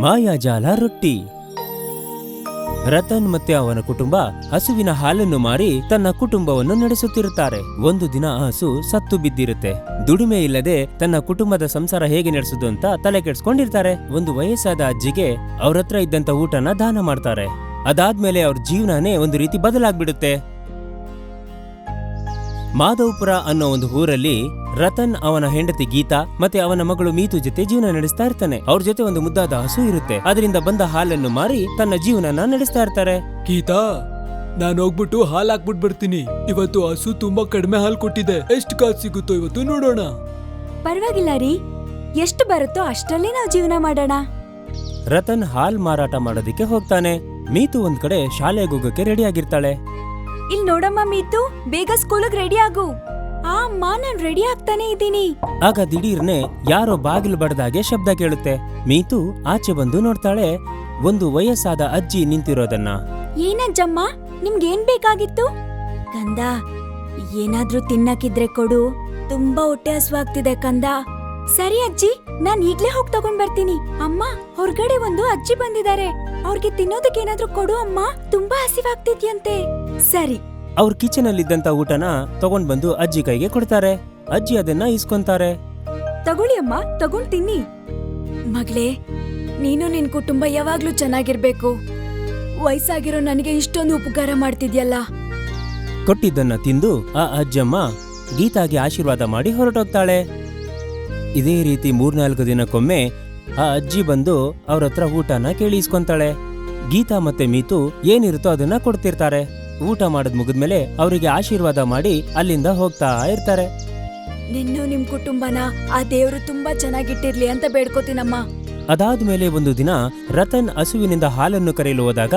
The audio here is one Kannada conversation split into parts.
ಮಾಯಾಜಾಲ ರೊಟ್ಟಿ. ರತನ್ ಮತ್ತೆ ಅವನ ಕುಟುಂಬ ಹಸುವಿನ ಹಾಲನ್ನು ಮಾರಿ ತನ್ನ ಕುಟುಂಬವನ್ನು ನಡೆಸುತ್ತಿರುತ್ತಾರೆ. ಒಂದು ದಿನ ಆ ಹಸು ಸತ್ತು ಬಿದ್ದಿರುತ್ತೆ. ದುಡಿಮೆ ಇಲ್ಲದೆ ತನ್ನ ಕುಟುಂಬದ ಸಂಸಾರ ಹೇಗೆ ನಡೆಸುದು ಅಂತ ತಲೆ ಕೆಡ್ಸ್ಕೊಂಡಿರ್ತಾರೆ. ಒಂದು ವಯಸ್ಸಾದ ಅಜ್ಜಿಗೆ ಅವ್ರತ್ರ ಇದ್ದಂತ ಊಟನ ದಾನ ಮಾಡ್ತಾರೆ. ಅದಾದ್ಮೇಲೆ ಅವ್ರ ಜೀವನನೇ ಒಂದು ರೀತಿ ಬದಲಾಗ್ಬಿಡುತ್ತೆ. ಮಾಧವಪುರ ಅನ್ನೋ ಒಂದು ಊರಲ್ಲಿ ರತನ್ ಅವನ ಹೆಂಡತಿ ಗೀತಾ ಮತ್ತೆ ಅವನ ಮಗಳು ಮೀತು ಜೊತೆ ಜೀವನ ನಡೆಸ್ತಾ ಇರ್ತಾನೆ. ಅವ್ರ ಜೊತೆ ಒಂದು ಮುದ್ದಾದ ಹಸು ಇರುತ್ತೆ. ಅದರಿಂದ ಬಂದ ಹಾಲನ್ನು ಮಾರಿ ತನ್ನ ಜೀವನನ ನಡೆಸ್ತಾ ಇರ್ತಾರೆ. ಗೀತಾ, ನಾನು ಹೋಗ್ಬಿಟ್ಟು ಹಾಲ್ ಹಾಕ್ಬಿಟ್ಟು ಬರ್ತೀನಿ. ಇವತ್ತು ಹಸು ತುಂಬಾ ಕಡಿಮೆ ಹಾಲು ಕೊಟ್ಟಿದೆ. ಎಷ್ಟು ಕಾಸು ಸಿಗುತ್ತೋ ಇವತ್ತು ನೋಡೋಣ. ಪರವಾಗಿಲ್ಲ ರೀ, ಎಷ್ಟು ಬರುತ್ತೋ ಅಷ್ಟರಲ್ಲಿ ನಾವು ಜೀವನ ಮಾಡೋಣ. ರತನ್ ಹಾಲ್ ಮಾರಾಟ ಮಾಡೋದಿಕ್ಕೆ ಹೋಗ್ತಾನೆ. ಮೀತು ಒಂದ್ ಕಡೆ ಶಾಲೆಗೆ ಹೋಗಕ್ಕೆ ರೆಡಿ ಆಗಿರ್ತಾಳೆ. ಇಲ್ಲಿ ನೋಡಮ್ಮ ಮೀತು, ಬೇಗ ಸ್ಕೂಲಿಗೆ ರೆಡಿ ಆಗು. ಅಮ್ಮ, ನಾನ್ ರೆಡಿ ಆಗ್ತಾನೆ ಇದ್ದೀನಿ. ಆಗ ದಿಢೀರ್ನೆ ಯಾರೋ ಬಾಗಿಲು ಬಡದಾಗೆ ಶಬ್ದ ಕೇಳುತ್ತೆ. ಮೀತು ಆಚೆ ಬಂದು ನೋಡ್ತಾಳೆ ಒಂದು ವಯಸ್ಸಾದ ಅಜ್ಜಿ ನಿಂತಿರೋದನ್ನ. ಏನಜ್ಜಮ್ಮ, ನಿಮ್ಗೇನ್ ಬೇಕಾಗಿತ್ತು? ಕಂದ, ಏನಾದ್ರೂ ತಿನ್ನಕ್ಕಿದ್ರೆ ಕೊಡು, ತುಂಬಾ ಹೊಟ್ಟೆ ಹಸುವಾಗ್ತಿದೆ ಕಂದ. ಸರಿ ಅಜ್ಜಿ, ನಾನ್ ಈಗ್ಲೇ ಹೋಗ್ ತಗೊಂಡ್ ಬರ್ತೀನಿ. ಅಮ್ಮ, ಹೊರಗಡೆ ಒಂದು ಅಜ್ಜಿ ಬಂದಿದ್ದಾರೆ. ಅವ್ರಿಗೆ ತಿನ್ನೋದಕ್ಕೆ ಏನಾದ್ರೂ ಕೊಡು ಅಮ್ಮ, ತುಂಬಾ ಹಸಿವಾಗ್ತಿದ್ಯಂತೆ. ಸರಿ. ಅವ್ರ ಕಿಚನ್ ಅಲ್ಲಿದ್ದಂತ ಊಟನ ತಗೊಂಡ್ ಬಂದು ಅಜ್ಜಿ ಕೈಗೆ ಕೊಡ್ತಾರೆ. ಅಜ್ಜಿ ಅದನ್ನ ಇಸ್ಕೊಂತಾರೆ. ತಗೊಳ್ಳಿ ಅಮ್ಮ, ತಗೊಂಡ್ ತಿನ್ನಿ. ಮಗಳೇ, ನೀನು ನಿನ್ ಕುಟುಂಬ ಯಾವಾಗ್ಲೂ ಚೆನ್ನಾಗಿರ್ಬೇಕು. ವಯಸ್ಸಾಗಿರೋ ನನಗೆ ಇಷ್ಟೊಂದು ಉಪಕಾರ ಮಾಡ್ತಿದ್ಯಲ್ಲ. ಕೊಟ್ಟಿದ್ದನ್ನ ತಿಂದು ಆ ಅಜ್ಜಮ್ಮ ಗೀತಾಗೆ ಆಶೀರ್ವಾದ ಮಾಡಿ ಹೊರಟೋಗ್ತಾಳೆ. ಇದೇ ರೀತಿ 3-4 ದಿನಕ್ಕೊಮ್ಮೆ ಆ ಅಜ್ಜಿ ಬಂದು ಅವ್ರ ಹತ್ರ ಊಟನ ಕೇಳಿ ಇಸ್ಕೊಂತಾಳೆ. ಗೀತಾ ಮತ್ತೆ ಮೀತು ಏನಿರುತ್ತೋ ಅದನ್ನ ಕೊಡ್ತಿರ್ತಾರೆ. ಊಟ ಮಾಡದ್ ಮುಗಿದ್ಮೇಲೆ ಅವರಿಗೆ ಆಶೀರ್ವಾದ ಮಾಡಿ ಅಲ್ಲಿಂದ ಹೋಗ್ತಾ ಇರ್ತಾರೆ. ನಿನ್ನೂ ನಿಮ್ ಕುಟುಂಬನ ಆ ದೇವ್ರು ತುಂಬಾ ಚೆನ್ನಾಗಿಟ್ಟಿರ್ಲಿ ಅಂತ ಬೇಡ್ಕೋತೀನಮ್ಮ. ಅದಾದ್ಮೇಲೆ ಒಂದು ದಿನ ರತನ್ ಹಸುವಿನಿಂದ ಹಾಲನ್ನು ಕರೆಯಲು ಹೋದಾಗ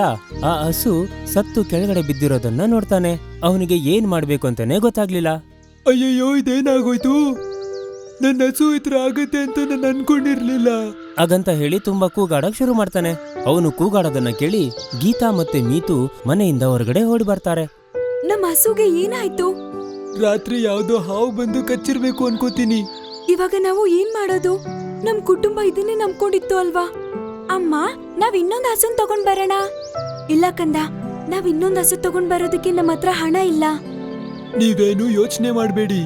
ಆ ಹಸು ಸತ್ತು ಕೆಳಗಡೆ ಬಿದ್ದಿರೋದನ್ನ ನೋಡ್ತಾನೆ. ಅವನಿಗೆ ಏನ್ ಮಾಡ್ಬೇಕು ಅಂತಾನೆ ಗೊತ್ತಾಗ್ಲಿಲ್ಲ. ಅಯ್ಯಯ್ಯೋ, ಇದೇನಾಗೋಯ್ತು? ನನ್ನ ಹಸು ಇತ್ರ ಆಗತ್ತೆ ಅಂತ ನಾನು ಅನ್ಕೊಂಡಿರ್ಲಿಲ್ಲ. ಹಾಗಂತ ಹೇಳಿ ತುಂಬಾ ಕೂಗಾಡಕ್ ಶುರು ಮಾಡ್ತಾನೆ. ಅವನು ಕೂಗಾಡೋದನ್ನ ಕೇಳಿ ಗೀತಾ ಮತ್ತೆ ಮೀತು ಮನೆಯಿಂದ ಹೊರಗಡೆ ಓಡಿ ಬರ್ತಾರೆ. ನಮ್ಮ ಹಸುಗೆ ಏನಾಯ್ತು? ರಾತ್ರಿ ಯಾವ್ದೋ ಹಾವು ಬಂದು ಕಚ್ಚಿರ್ಬೇಕು ಅನ್ಕೋತೀನಿ. ಇವಾಗ ನಾವು ಏನ್ ಮಾಡೋದು? ನಮ್ ಕುಟುಂಬ ಇದನ್ನೇ ನಂಬ್ಕೊಂಡಿತ್ತು ಅಲ್ವಾ? ಅಮ್ಮ, ನಾವ್ ಇನ್ನೊಂದ್ ಹಸುನ್ ತಗೊಂಡ್ ಬರೋಣ. ಇಲ್ಲ ಕಂದ, ನಾವ್ ಇನ್ನೊಂದ್ ಹಸು ತಗೊಂಡ್ ಬರೋದಕ್ಕೆ ನಮ್ಮ ಹತ್ರ ಹಣ ಇಲ್ಲ. ನೀವೇನು ಯೋಚನೆ ಮಾಡ್ಬೇಡಿ,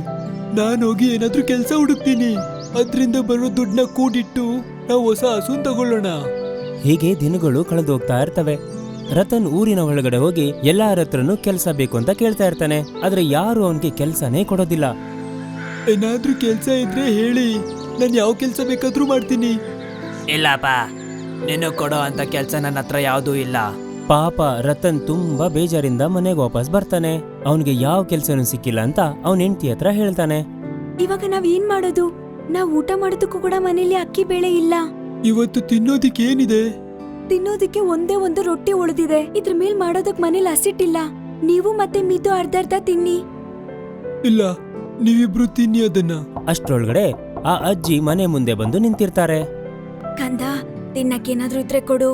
ನಾನು ಹೋಗಿ ಏನಾದ್ರೂ ಕೆಲ್ಸ ಹುಡುಕ್ತೀನಿ. ಅದ್ರಿಂದ ಬರೋ ದುಡ್ಡನ್ನ ಕೂಡಿಟ್ಟು ನಾವು ಹೊಸ ಹಸುನ್ ತಗೊಳ್ಳೋಣ. ಹೀಗೆ ದಿನಗಳು ಕಳೆದು ಹೋಗ್ತಾ ಇರ್ತವೆ. ರತನ್ ಊರಿನ ಒಳಗಡೆ ಹೋಗಿ ಎಲ್ಲಾರ ಹತ್ರನೂ ಕೆಲ್ಸ ಬೇಕು ಅಂತ ಕೇಳ್ತಾ ಇರ್ತಾನೆ. ಆದ್ರೆ ಯಾರು ಅವನ್ಗೆ ಕೆಲ್ಸನೇ ಕೊಡೋದಿಲ್ಲ. ಏನಾದ್ರೂ ಕೆಲ್ಸ ಇದ್ರೆ ಹೇಳಿ, ನಾನು ಯಾವ ಕೆಲ್ಸ ಬೇಕಾದ್ರೂ ಮಾಡ್ತೀನಿ. ಇಲ್ಲಪ್ಪ, ನೀನು ಕೊಡೋ ಅಂತ ಕೆಲ್ಸ ನನ್ನ ಹತ್ರ ಯಾವ್ದೂ ಇಲ್ಲ. ಪಾಪ ರತನ್ ತುಂಬಾ ಬೇಜಾರಿಂದ ಮನೆಗೆ ವಾಪಸ್ ಬರ್ತಾನೆ. ಅವನಿಗೆ ಯಾವ ಕೆಲ್ಸನೂ ಸಿಕ್ಕಿಲ್ಲ ಅಂತ ಅವನ ಹೆಂಡತಿ ಹತ್ರ ಹೇಳ್ತಾನೆ. ಇವಾಗ ನಾವ್ ಏನ್ ಮಾಡೋದು? ನಾವ್ ಊಟ ಮಾಡೋದಕ್ಕೂ ಕೂಡ ಮನೇಲಿ ಅಕ್ಕಿ ಬೇಳೆ ಇಲ್ಲ. ಇವತ್ತು ತಿನ್ನೋದಿಕ್ಕೆ ಏನಿದೆ? ತಿನ್ನೋದಿಕ್ಕೆ ಒಂದೇ ಒಂದು ರೊಟ್ಟಿ ಉಳಿದಿದೆ. ಇದ್ರ ಮೇಲ್ ಮಾಡೋದಕ್ ಮನೇಲಿ ಹಸಿಟ್ಟಿಲ್ಲ. ನೀವು ಮತ್ತೆ ಮೀತು ಅರ್ಧ ತಿನ್ನಿ. ಇಲ್ಲ, ನೀವಿಬ್ರು ತಿನ್ನಿ ಅದನ್ನ. ಅಷ್ಟ್ರೊಳಗಡೆ ಆ ಅಜ್ಜಿ ಮನೆ ಮುಂದೆ ಬಂದು ನಿಂತಿರ್ತಾರೆ. ಕಂದ, ತಿನ್ನಕ್ಕೇನಾದ್ರೂ ಇದ್ರೆ ಕೊಡು.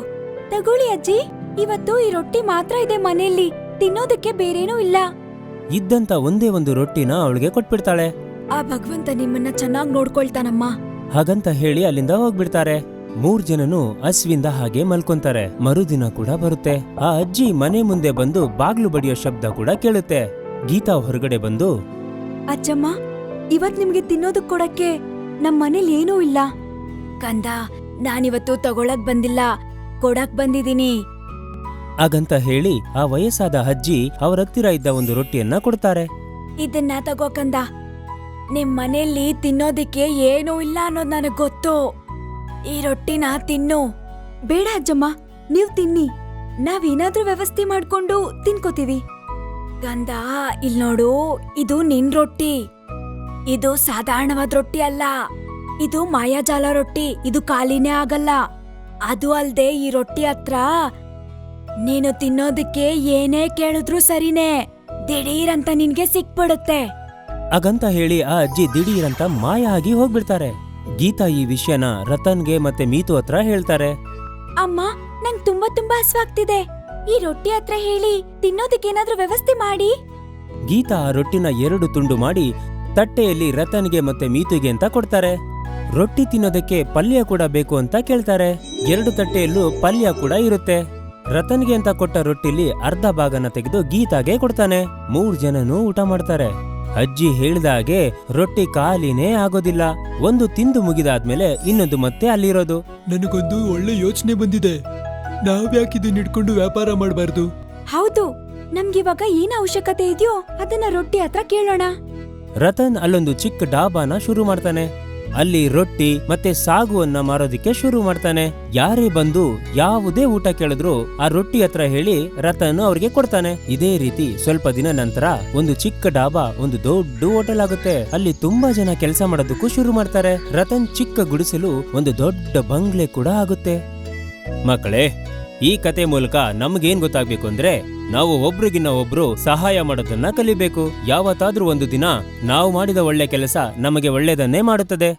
ತಗೊಳ್ಳಿ ಅಜ್ಜಿ, ಇವತ್ತು ಈ ರೊಟ್ಟಿ ಮಾತ್ರ ಇದೆ ಮನೆಯಲ್ಲಿ, ತಿನ್ನೋದಕ್ಕೆ ಬೇರೇನೂ ಇಲ್ಲ. ಇದ್ದಂತ ಒಂದೇ ಒಂದು ರೊಟ್ಟಿನ ಅವಳಿಗೆ ಕೊಟ್ಬಿಡ್ತಾಳೆ. ಆ ಭಗವಂತ ನಿಮ್ಮನ್ನ ಚೆನ್ನಾಗ್ ನೋಡ್ಕೊಳ್ತಾನಮ್ಮ. ಹಾಗಂತ ಹೇಳಿ ಅಲ್ಲಿಂದ ಹೋಗ್ಬಿಡ್ತಾರೆ. 3 ಜನನು ಹಸ್ವಿಂದ ಹಾಗೆ ಮಲ್ಕೊಂತಾರೆ. ಮರುದಿನ ಕೂಡ ಬರುತ್ತೆ. ಆ ಅಜ್ಜಿ ಮನೆ ಮುಂದೆ ಬಂದು ಬಾಗ್ಲು ಬಡಿಯೋ ಶಬ್ದ ಕೂಡ ಕೇಳುತ್ತೆ. ಗೀತಾ ಹೊರಗಡೆ ಬಂದು, ಅಜ್ಜಮ್ಮ, ಇವತ್ ನಿಮ್ಗೆ ತಿನ್ನೋದಕ್ ಕೊಡಕ್ಕೆ ನಮ್ ಮನೇಲಿ ಏನೂ ಇಲ್ಲ. ಕಂದ, ನಾನಿವತ್ತು ತಗೊಳಕ್ ಬಂದಿಲ್ಲ, ಕೊಡಕ್ ಬಂದಿದ್ದೀನಿ. ಹಾಗಂತ ಹೇಳಿ ಆ ವಯಸ್ಸಾದ ಅಜ್ಜಿ ಅವರ ಹತ್ತಿರ ಇದ್ದ ಒಂದು ರೊಟ್ಟಿಯನ್ನ ಕೊಡ್ತಾರೆ. ಇದನ್ನ ತಗೋ ಕಂದ, ನಿಮ್ ಮನೇಲಿ ತಿನ್ನೋದಿಕ್ಕೆ ಏನೂ ಇಲ್ಲ ಅನ್ನೋದ್ ನನಗ್ ಗೊತ್ತು. ಈ ರೊಟ್ಟಿನ ತಿನ್ನು. ಬೇಡ ಅಜ್ಜಮ್ಮ, ನೀವ್ ತಿನ್ನಿ, ನಾವೇನಾದ್ರೂ ವ್ಯವಸ್ಥೆ ಮಾಡ್ಕೊಂಡು ತಿನ್ಕೋತೀವಿ. ಗಂಧ, ಇಲ್ ನೋಡು, ಇದು ನಿನ್ ರೊಟ್ಟಿ. ಇದು ಸಾಧಾರಣವಾದ ರೊಟ್ಟಿ ಅಲ್ಲ, ಇದು ಮಾಯಾಜಾಲ ರೊಟ್ಟಿ. ಇದು ಖಾಲಿನೇ ಆಗಲ್ಲ. ಅದು ಅಲ್ದೆ ಈ ರೊಟ್ಟಿ ಹತ್ರ ನೀನು ತಿನ್ನೋದಕ್ಕೆ ಏನೇ ಕೇಳಿದ್ರು ಸರಿನೇ, ದಿಢೀರಂತ ನಿನ್ಗೆ ಸಿಕ್ಬಿಡುತ್ತೆ. ಹಾಗಂತ ಹೇಳಿ ಆ ಅಜ್ಜಿ ದಿಢೀರಂತ ಮಾಯ ಆಗಿ ಹೋಗ್ಬಿಡ್ತಾರೆ. ಗೀತಾ ಈ ವಿಷಯನ ರತನ್ಗೆ ಮತ್ತೆ ಮೀತು ಹತ್ರ ಹೇಳ್ತಾರೆ. ಅಮ್ಮ, ನಂಗ್ ತುಂಬಾ ಹಸ್ವಾಗ್ತಿದೆ. ಈ ರೊಟ್ಟಿ ಹತ್ರ ಹೇಳಿ ತಿನ್ನೋದಕ್ಕೇನಾದ್ರೂ ವ್ಯವಸ್ಥೆ ಮಾಡಿ. ಗೀತಾ ಆ ರೊಟ್ಟಿನ 2 ತುಂಡು ಮಾಡಿ ತಟ್ಟೆಯಲ್ಲಿ ರತನ್ಗೆ ಮತ್ತೆ ಮೀತುಗೆ ಅಂತ ಕೊಡ್ತಾರೆ. ರೊಟ್ಟಿ ತಿನ್ನೋದಕ್ಕೆ ಪಲ್ಯ ಕೂಡ ಬೇಕು ಅಂತ ಕೇಳ್ತಾರೆ. 2 ತಟ್ಟೆಯಲ್ಲೂ ಪಲ್ಯ ಕೂಡ ಇರುತ್ತೆ. ರತನ್ಗೆ ಅಂತ ಕೊಟ್ಟ ರೊಟ್ಟಿಲಿ ಅರ್ಧ ಭಾಗನ ತೆಗೆದು ಗೀತಾಗೆ ಕೊಡ್ತಾನೆ. 3 ಜನನೂ ಊಟ ಮಾಡ್ತಾರೆ. ಅಜ್ಜಿ ಹೇಳ್ದ ಹಾಗೆ ರೊಟ್ಟಿ ಖಾಲಿನೇ ಆಗೋದಿಲ್ಲ. ಒಂದು ತಿಂದು ಮುಗಿದಾದ್ಮೇಲೆ ಇನ್ನೊಂದು ಮತ್ತೆ ಅಲ್ಲಿರೋದು. ನನಗೊಂದು ಒಳ್ಳೆ ಯೋಚನೆ ಬಂದಿದೆ. ನಾವ್ಯಾಕಿದನ್ನ ಇಟ್ಕೊಂಡು ವ್ಯಾಪಾರ ಮಾಡಬಾರ್ದು? ಹೌದು, ನಮ್ಗಿವಾಗ ಏನ್ ಅವಶ್ಯಕತೆ ಇದೆಯೋ ಅದನ್ನ ರೊಟ್ಟಿ ಹತ್ರ ಕೇಳೋಣ. ರತನ್ ಅಲ್ಲೊಂದು ಚಿಕ್ಕ ಡಾಬಾನ ಶುರು ಮಾಡ್ತಾನೆ. ಅಲ್ಲಿ ರೊಟ್ಟಿ ಮತ್ತೆ ಸಾಗುವನ್ನ ಮಾರೋದಿಕ್ಕೆ ಶುರು ಮಾಡ್ತಾನೆ. ಯಾರೇ ಬಂದು ಯಾವುದೇ ಊಟ ಕೇಳಿದ್ರು ಆ ರೊಟ್ಟಿ ಹತ್ರ ಹೇಳಿ ರತನ್ ಅವ್ರಿಗೆ ಕೊಡ್ತಾನೆ. ಇದೇ ರೀತಿ ಸ್ವಲ್ಪ ದಿನ ನಂತರ ಒಂದು ಚಿಕ್ಕ ಡಾಬಾ ಒಂದು ದೊಡ್ಡ ಹೋಟೆಲ್ ಆಗುತ್ತೆ. ಅಲ್ಲಿ ತುಂಬಾ ಜನ ಕೆಲಸ ಮಾಡೋದಕ್ಕೂ ಶುರು ಮಾಡ್ತಾರೆ. ರತನ್ ಚಿಕ್ಕ ಗುಡಿಸಲು ಒಂದು ದೊಡ್ಡ ಬಂಗ್ಲೆ ಕೂಡ ಆಗುತ್ತೆ. ಮಕ್ಕಳೇ, ಈ ಕತೆ ಮೂಲಕ ನಮ್ಗೇನ್ ಗೊತ್ತಾಗ್ಬೇಕು ಅಂದ್ರೆ ನಾವು ಒಬ್ರಿಗಿನ್ನ ಒಬ್ರು ಸಹಾಯ ಮಾಡೋದನ್ನ ಕಲಿಬೇಕು. ಯಾವತ್ತಾದ್ರೂ ಒಂದು ದಿನ ನಾವು ಮಾಡಿದ ಒಳ್ಳೆ ಕೆಲಸ ನಮಗೆ ಒಳ್ಳೇದನ್ನೇ ಮಾಡುತ್ತದೆ.